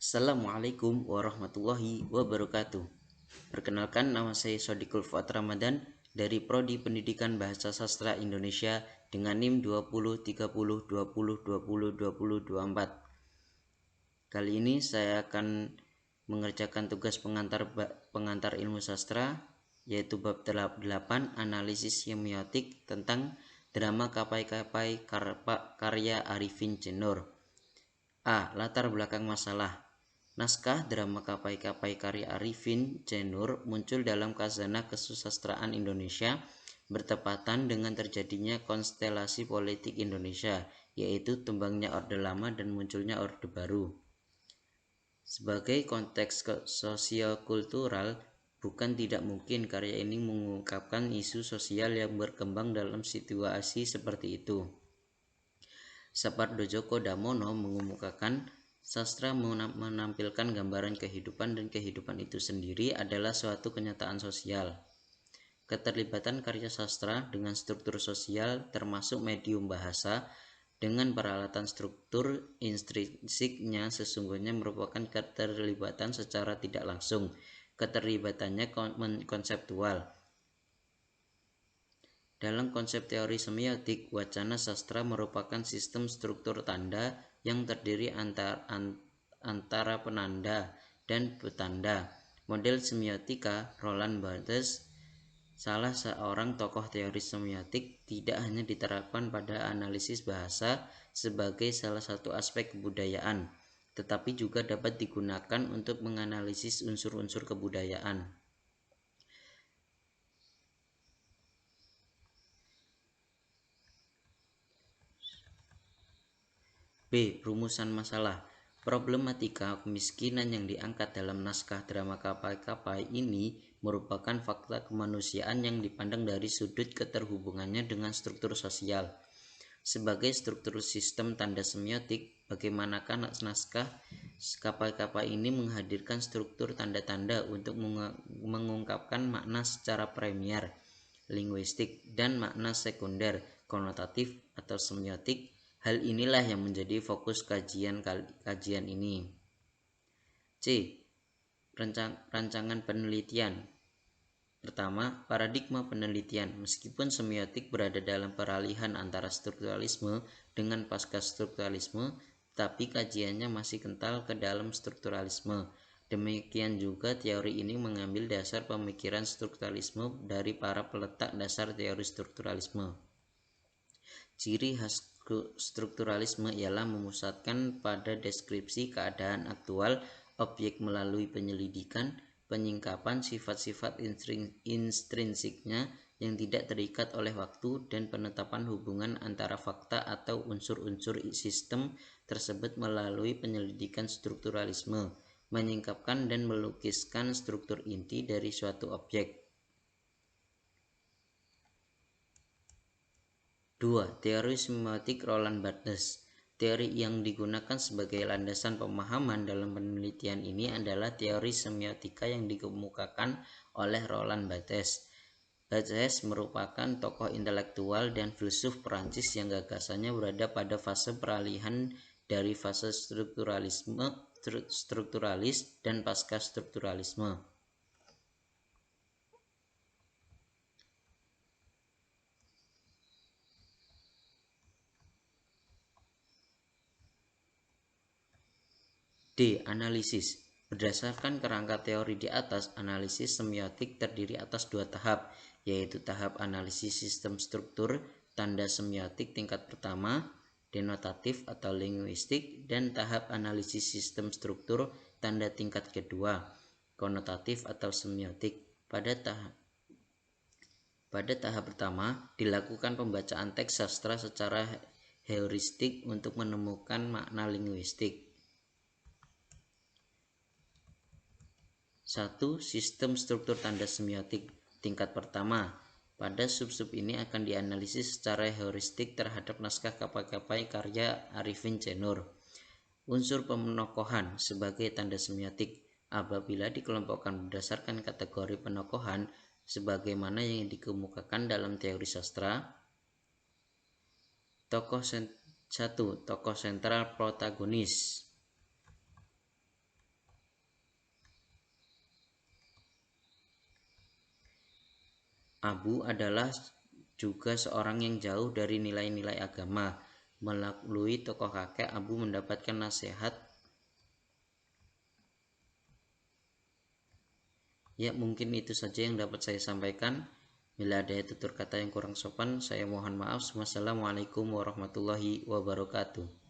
Assalamualaikum warahmatullahi wabarakatuh. Perkenalkan, nama saya Shodikul Fuad Ramadan dari Prodi Pendidikan Bahasa Sastra Indonesia dengan NIM 203020202024. Kali ini saya akan mengerjakan tugas pengantar ilmu sastra, yaitu bab 8 analisis semiotik tentang drama Kapai-Kapai karya Arifin C. Noor. A. Latar belakang masalah. Naskah drama Kapai-Kapai karya Arifin C. Noor muncul dalam khazanah kesusastraan Indonesia bertepatan dengan terjadinya konstelasi politik Indonesia, yaitu tumbangnya Orde Lama dan munculnya Orde Baru. Sebagai konteks sosiokultural, bukan tidak mungkin karya ini mengungkapkan isu sosial yang berkembang dalam situasi seperti itu. Sapardo Djoko Damono mengemukakan sastra menampilkan gambaran kehidupan dan kehidupan itu sendiri adalah suatu kenyataan sosial. Keterlibatan karya sastra dengan struktur sosial termasuk medium bahasa dengan peralatan struktur intrinsiknya sesungguhnya merupakan keterlibatan secara tidak langsung. Keterlibatannya konseptual. Dalam konsep teori semiotik, wacana sastra merupakan sistem struktur tanda yang terdiri antara penanda dan petanda. Model semiotika Roland Barthes, salah seorang tokoh teori semiotik, tidak hanya diterapkan pada analisis bahasa sebagai salah satu aspek kebudayaan, tetapi juga dapat digunakan untuk menganalisis unsur-unsur kebudayaan. B. Rumusan masalah. Problematika kemiskinan yang diangkat dalam naskah drama Kapai-Kapai ini merupakan fakta kemanusiaan yang dipandang dari sudut keterhubungannya dengan struktur sosial. Sebagai struktur sistem tanda semiotik, bagaimanakah naskah Kapai-Kapai ini menghadirkan struktur tanda-tanda untuk mengungkapkan makna secara primer, linguistik, dan makna sekunder, konotatif atau semiotik. Hal inilah yang menjadi fokus kajian ini. C. Rancangan penelitian. Pertama, paradigma penelitian. Meskipun semiotik berada dalam peralihan antara strukturalisme dengan pasca-strukturalisme, tapi kajiannya masih kental ke dalam strukturalisme. Demikian juga teori ini mengambil dasar pemikiran strukturalisme dari para peletak dasar teori strukturalisme. Ciri khas strukturalisme ialah memusatkan pada deskripsi keadaan aktual objek melalui penyelidikan, penyingkapan sifat-sifat intrinsiknya yang tidak terikat oleh waktu, dan penetapan hubungan antara fakta atau unsur-unsur sistem tersebut melalui penyelidikan strukturalisme, menyingkapkan dan melukiskan struktur inti dari suatu objek. 2. Teori semiotik Roland Barthes. Teori yang digunakan sebagai landasan pemahaman dalam penelitian ini adalah teori semiotika yang dikemukakan oleh Roland Barthes. Barthes merupakan tokoh intelektual dan filsuf Perancis yang gagasannya berada pada fase peralihan dari fase strukturalis dan pasca strukturalisme. D. Analisis. Berdasarkan kerangka teori di atas, analisis semiotik terdiri atas dua tahap, yaitu tahap analisis sistem struktur tanda semiotik tingkat pertama, denotatif atau linguistik, dan tahap analisis sistem struktur tanda tingkat kedua, konotatif atau semiotik. Pada tahap pertama, dilakukan pembacaan teks sastra secara heuristik untuk menemukan makna linguistik. 1. Sistem struktur tanda semiotik tingkat pertama. Pada sub-sub ini akan dianalisis secara heuristik terhadap naskah Kapai-Kapai karya Arifin C. Noor. Unsur penokohan sebagai tanda semiotik apabila dikelompokkan berdasarkan kategori penokohan sebagaimana yang dikemukakan dalam teori sastra. 1. Tokoh sentral protagonis. Abu adalah juga seorang yang jauh dari nilai-nilai agama. Melalui tokoh kakek, Abu mendapatkan nasihat. Ya, mungkin itu saja yang dapat saya sampaikan. Bila ada tutur kata yang kurang sopan, saya mohon maaf. Wassalamualaikum warahmatullahi wabarakatuh.